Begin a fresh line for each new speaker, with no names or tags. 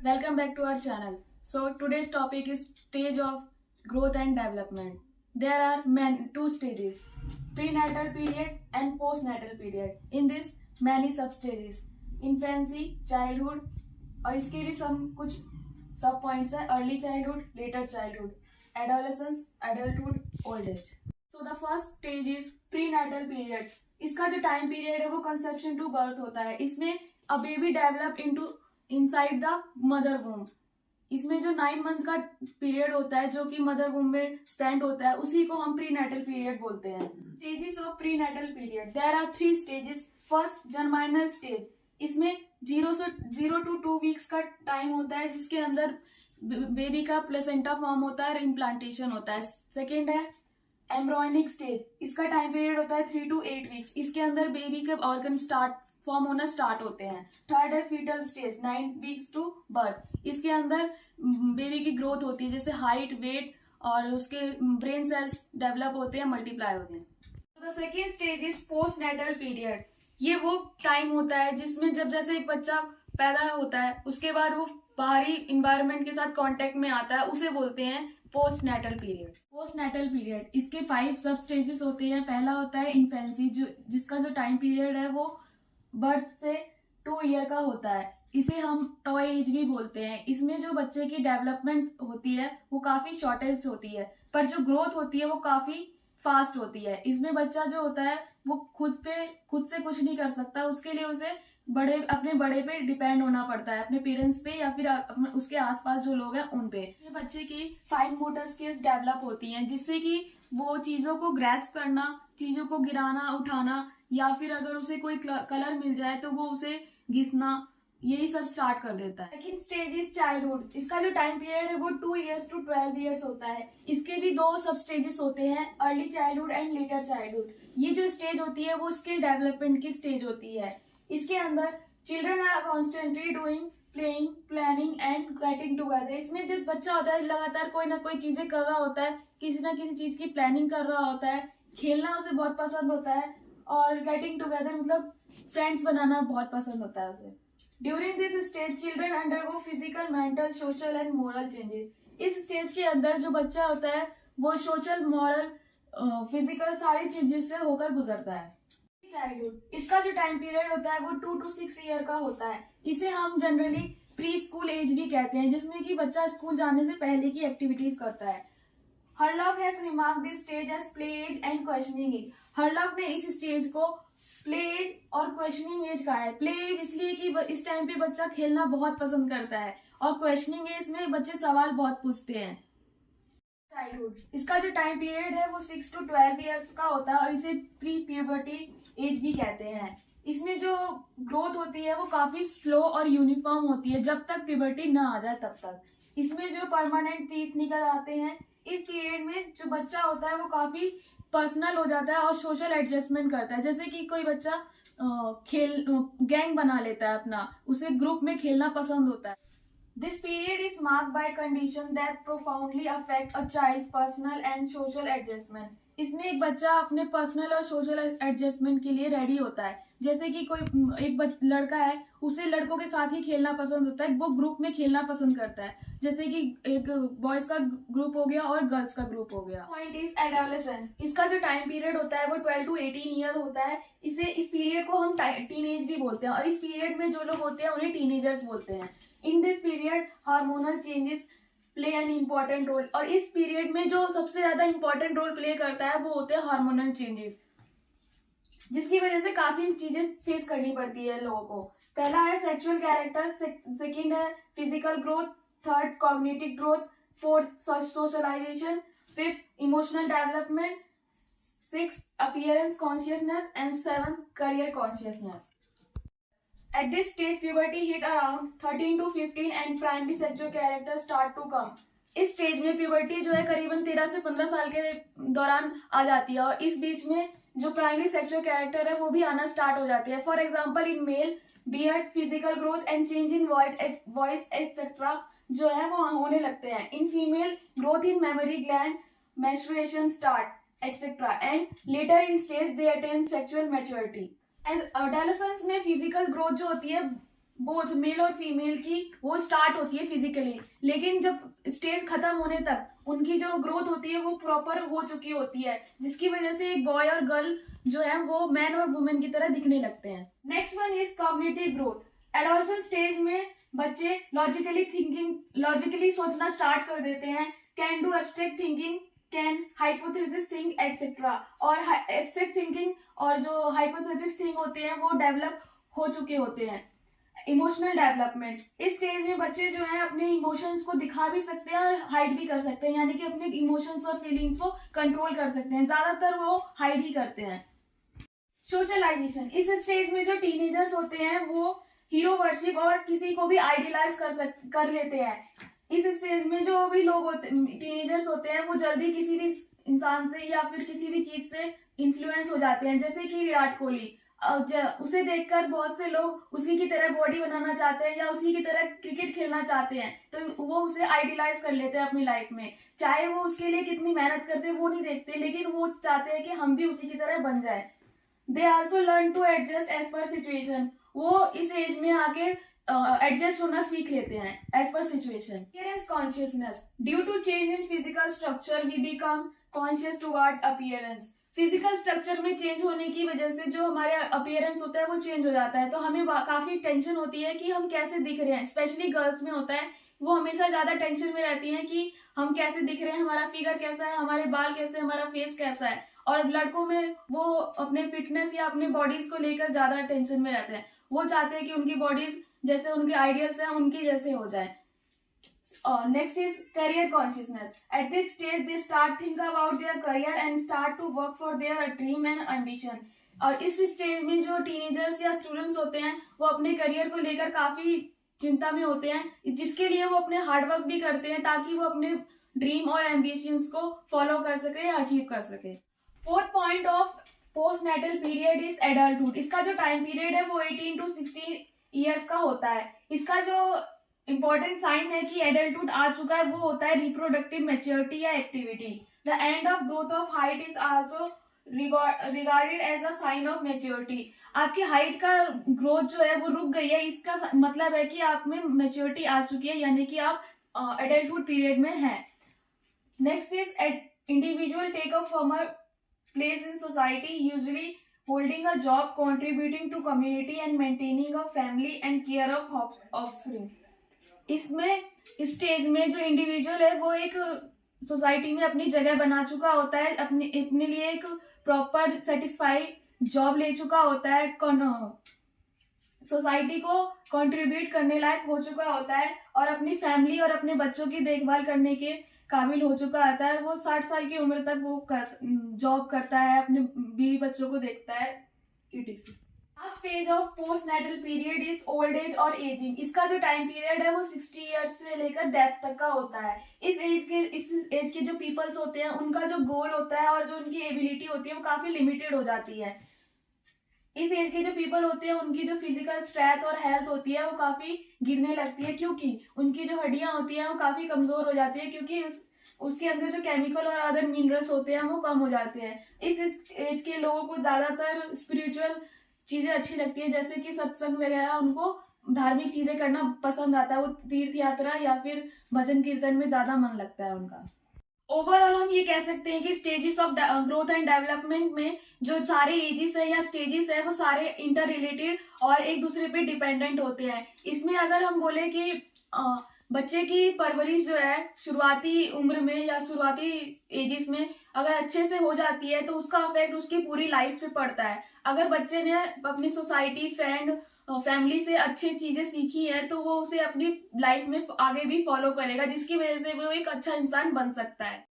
Welcome back to our channel. So today's topic is stage of growth and development. There are two stages, prenatal period and postnatal period. In this many sub stages, infancy, childhood और इसके भी कुछ सब points है, early childhood, letter childhood, adolescence, adulthood, old age. So the first stage is prenatal period. इसका जो time period है वो कंसेप्शन टू बर्थ होता है. इसमें a baby develop into inside the mother womb. इसमें जो 9 मंथ का पीरियड होता है जो कि मदर वूम में स्पेंड होता है उसी को हम प्रीनेटल पीरियड बोलते हैं. Stages of prenatal period, there are 3 stages. First germinal stage. इसमें 0 to 2 वीक्स का टाइम होता है जिसके अंदर बेबी का प्लेसेंटा फॉर्म होता है और इम्प्लांटेशन होता है. सेकेंड है एम्ब्रॉयनिक स्टेज. इसका टाइम पीरियड होता है 3 to 8 वीक्स. इसके अंदर बेबी के ऑर्गन फॉर्म होना स्टार्ट होते हैं. थर्ड है foetal stage, 9 weeks to birth. इसके अंदर बेबी की ग्रोथ होती है, जैसे हाइट, वेट और उसके ब्रेन सेल्स डेवलप होते हैं, मल्टीप्लाई होते हैं. The second stage is postnatal period. ये वो टाइम होता है जिसमें जब जैसे एक बच्चा पैदा होता है उसके बाद वो बाहरी इन्वायरमेंट के साथ कांटेक्ट में आता है, उसे बोलते हैं पोस्टनेटल पीरियड. पोस्टनेटल पीरियड, इसके 5 सब स्टेजेस होते हैं. पहला होता है इन्फेंसी, जिसका जो टाइम पीरियड है वो बर्थ से 2 ईयर का होता है. इसे हम टॉय एज भी बोलते हैं. इसमें जो बच्चे की डेवलपमेंट होती है वो काफी शॉर्टेस्ट होती है, पर जो ग्रोथ होती है वो काफी फास्ट होती है. इसमें बच्चा जो होता है वो खुद से कुछ नहीं कर सकता. उसके लिए उसे अपने बड़े पे डिपेंड होना पड़ता है, अपने पेरेंट्स पे या फिर उसके आसपास जो लोग हैं उन पे. ये बच्चे की फाइन मोटर स्किल्स डेवलप होती हैं जिससे कि वो चीजों को ग्रैस्प करना, चीजों को गिराना, उठाना, या फिर अगर उसे कोई कलर मिल जाए तो वो उसे घिसना, यही सब स्टार्ट कर देता है. Second stage is childhood. इसका जो टाइम पीरियड है वो 2 years to 12 years होता है. इसके भी 2 सब स्टेजेस होते हैं, early childhood and later childhood. ये जो स्टेज होती है वो स्किल डेवलपमेंट की स्टेज होती है. इसके अंदर children are constantly doing, playing, planning and getting together. इसमें जो बच्चा होता है लगातार कोई ना कोई चीजें कर रहा होता है, किसी ना किसी चीज की प्लानिंग कर रहा होता है, खेलना उसे बहुत पसंद होता है, और गेटिंग टुगेदर मतलब फ्रेंड्स बनाना बहुत पसंद होता है उसे. During this stage children undergo physical, mental, social and moral changes. इस स्टेज के अंदर जो बच्चा होता है वो सोशल, मॉरल, फिजिकल सारी चेंजेस से होकर गुजरता है. चाइल्डहुड, इसका जो टाइम पीरियड होता है वो 2 to 6 ईयर का होता है. इसे हम जनरली प्री स्कूल एज भी कहते हैं, जिसमें कि बच्चा स्कूल जाने से पहले की एक्टिविटीज करता है. Hurlock has remarked this stage as play age and questioning age. Hurlock ने इस स्टेज को प्ले एज और क्वेश्चनिंग एज कहा है. प्ले एज इसलिए कि इस टाइम पे बच्चा खेलना बहुत पसंद करता है, और क्वेश्चनिंग एज में बच्चे सवाल बहुत पूछते हैं. चाइल्डहुड, इसका जो टाइम पीरियड है वो 6 to 12 years का होता है, और इसे प्री प्यूबर्टी एज भी कहते हैं. इसमें जो ग्रोथ होती है वो काफी स्लो और यूनिफॉर्म होती है जब तक प्यूबर्टी ना आ जाए तब तक. इसमें जो परमानेंट टीथ निकल आते हैं. इस पीरियड में जो बच्चा होता है वो काफी पर्सनल हो जाता है और सोशल एडजस्टमेंट करता है. जैसे कि कोई बच्चा गैंग बना लेता है अपना, उसे ग्रुप में खेलना पसंद होता है. This period is marked by condition that profoundly affect a child's personal and social adjustment. इसमें एक बच्चा अपने पर्सनल और सोशल एडजस्टमेंट के लिए रेडी होता है. जैसे कि कोई एक लड़का है, उसे लड़कों के साथ ही खेलना पसंद होता है, वो ग्रुप में खेलना पसंद करता है. जैसे कि एक बॉयज का ग्रुप हो गया और गर्ल्स का ग्रुप हो गया. Point is adolescence. इसका जो टाइम पीरियड होता है वो 12 to 18 ईयर होता है. इस पीरियड को हम टीनेज भी बोलते हैं, और इस पीरियड में जो लोग होते हैं उन्हें टीनेजर्स बोलते हैं. In this period hormonal changes play an important role. और इस पीरियड में जो सबसे ज्यादा इंपॉर्टेंट रोल प्ले करता है वो होते हैं हार्मोनल चेंजेस, जिसकी वजह से काफी चीजें फेस करनी पड़ती है लोगों को. पहला है सेक्सुअल कैरेक्टर, सेकंड है physical growth, third cognitive growth, fourth socialisation, fifth emotional development, six appearance consciousness and seven career consciousness. At this stage, puberty hit around 13 to 15 and primary sexual characters start to come. इस stage में puberty जो है करीबन 13 से 15 साल के दौरान आ जाती है, और इस बीच में जो प्राइमरी सेक्सुअल कैरेक्टर है वो भी आना स्टार्ट हो जाती है. For example in male beard, physical growth and change in voice etcetera जो है वो होने लगते हैं. In female growth in memory gland, menstruation start etcetera, and later in stage they attain sexual maturity. Adolescence में फिजिकल ग्रोथ जो होती है बोथ मेल और फीमेल की वो स्टार्ट होती है फिजिकली, लेकिन जब स्टेज खत्म होने तक उनकी जो ग्रोथ होती है वो प्रॉपर हो चुकी होती है, जिसकी वजह से एक बॉय और गर्ल जो है वो मैन और वुमेन की तरह दिखने लगते हैं। Next one is cognitive growth. Adolescence stage में बच्चे लॉजिकली सोचना स्टार्ट कर देते हैं, can do abstract thinking, can hypothesis think etcetera. और एब्स्ट्रैक्ट थिंकिंग और जो हाइपोथेसिस थिंक होते हैं वो डेवलप हो चुके होते हैं। इमोशनल डेवलपमेंट, इस स्टेज में बच्चे जो है अपने इमोशंस को दिखा भी सकते हैं और हाइड भी कर सकते हैं, यानी कि अपने इमोशंस और फीलिंग्स को कंट्रोल कर सकते हैं। ज्यादातर वो हाइड ही करते हैं। सोशलाइजेशन, इस स्टेज में जो टीनेजर्स होते हैं वो हीरो वर्शिप और किसी को भी आइडियलाइज कर लेते हैं। इस स्टेज में जो भी लोग होते टीनेजर्स होते हैं वो जल्दी किसी भी इंसान से या फिर किसी भी चीज से इन्फ्लुएंस हो जाते हैं, जैसे कि विराट कोहली। उसे देखकर बहुत से लोग उसी की तरह बॉडी बनाना चाहते हैं या उसी की तरह क्रिकेट खेलना चाहते हैं, तो वो उसे आइडियलाइज कर लेते हैं अपनी लाइफ में। चाहे वो उसके लिए कितनी मेहनत करते हैं वो नहीं देखते, लेकिन वो चाहते हैं कि हम भी उसी की तरह बन जाए। They also learn to adjust as per situation, वो इस एज में आके एडजस्ट होना सीख लेते हैं as per situation. Appearance consciousness, due to change in physical structure we become conscious toward appearance. Physical structure में चेंज होने की वजह से जो हमारे अपीयरेंस होता है वो चेंज हो जाता है, तो हमें काफी टेंशन होती है कि हम कैसे दिख रहे हैं। स्पेशली गर्ल्स में होता है, वो हमेशा ज्यादा टेंशन में रहती हैं कि हम कैसे दिख रहे हैं, हमारा फिगर कैसा है, हमारे बाल कैसे, हमारा फेस कैसा है। और लड़कों में वो अपने फिटनेस या अपने बॉडीज को लेकर ज्यादा टेंशन में रहते हैं, वो चाहते हैं कि उनकी बॉडीज जैसे उनके आइडियल्स हैं उनकी जैसे हो जाए। Next is career consciousness. At this stage, they start think about their career and start to work for their dream and ambition. और इस स्टेज में जो टीनेजर्स या स्टूडेंट्स होते हैं वो अपने करियर को लेकर काफी चिंता में होते हैं, जिसके लिए वो अपने हार्डवर्क भी करते हैं ताकि वो अपने ड्रीम और एम्बिशंस को फॉलो कर सके या अचीव कर सके। Fourth point of post natal period is adulthood. इसका जो टाइम पीरियड है वो 18 to 16 ईयर्स का होता है। इसका जो इंपॉर्टेंट साइन है कि एडल्टहुड आ चुका है वो होता है रिप्रोडक्टिव मैच्योरिटी या activity. The end of growth of height is also regarded as a sign of maturity. आपकी हाइट का ग्रोथ जो है वो रुक गई है, इसका मतलब है कि आप में मैच्योरिटी आ चुकी है, यानी कि आप एडल्टहुड पीरियड में हैं। Next is individual take a former place in society, usually holding a job, contributing to community and maintaining a family and care of offspring। इसमें इस स्टेज में जो इंडिविजुअल है वो एक सोसाइटी में अपनी जगह बना चुका होता है, अपने लिए एक प्रॉपर सेटिस्फाई जॉब ले चुका होता है, सोसाइटी को कंट्रीब्यूट करने लायक हो चुका होता है और अपनी फैमिली और अपने बच्चों की देखभाल करने के काबिल हो चुका आता है। वो 60 साल की उम्र तक वो जॉब करता है, अपने बीवी बच्चों को देखता है, etc। Last stage of post natal period is old age और एजिंग। इसका जो टाइम पीरियड है वो 60 ईयर्स से लेकर डेथ तक का होता है। इस एज के जो पीपल्स होते हैं उनका जो गोल होता है और जो उनकी एबिलिटी होती है वो काफी लिमिटेड हो जाती है। इस एज के जो पीपल होते हैं उनकी जो फिजिकल स्ट्रेंथ और हेल्थ होती है वो काफी गिरने लगती है, क्योंकि उनकी जो हड्डियां होती हैं वो काफी कमजोर हो जाती है, क्योंकि उसके अंदर जो केमिकल और अदर मिनरल्स होते हैं वो कम हो जाते हैं। इस एज के लोगों को ज्यादातर स्पिरिचुअल चीजें अच्छी लगती है, जैसे कि सत्संग वगैरह, उनको धार्मिक चीजें करना पसंद आता है, वो तीर्थ यात्रा या फिर भजन कीर्तन में ज्यादा मन लगता है उनका। ओवरऑल हम ये कह सकते हैं कि stages of growth and development में जो सारे एजेस है या स्टेजेस है वो सारे इंटर रिलेटेड और एक दूसरे पे डिपेंडेंट होते हैं। इसमें अगर हम बोले कि बच्चे की परवरिश जो है शुरुआती उम्र में या शुरुआती एजेस में अगर अच्छे से हो जाती है तो उसका इफेक्ट उसकी पूरी लाइफ पे पड़ता है। अगर बच्चे ने अपनी सोसाइटी, फ्रेंड, फैमिली से अच्छी चीजें सीखी हैं तो वो उसे अपनी लाइफ में आगे भी फॉलो करेगा, जिसकी वजह से वो एक अच्छा इंसान बन सकता है।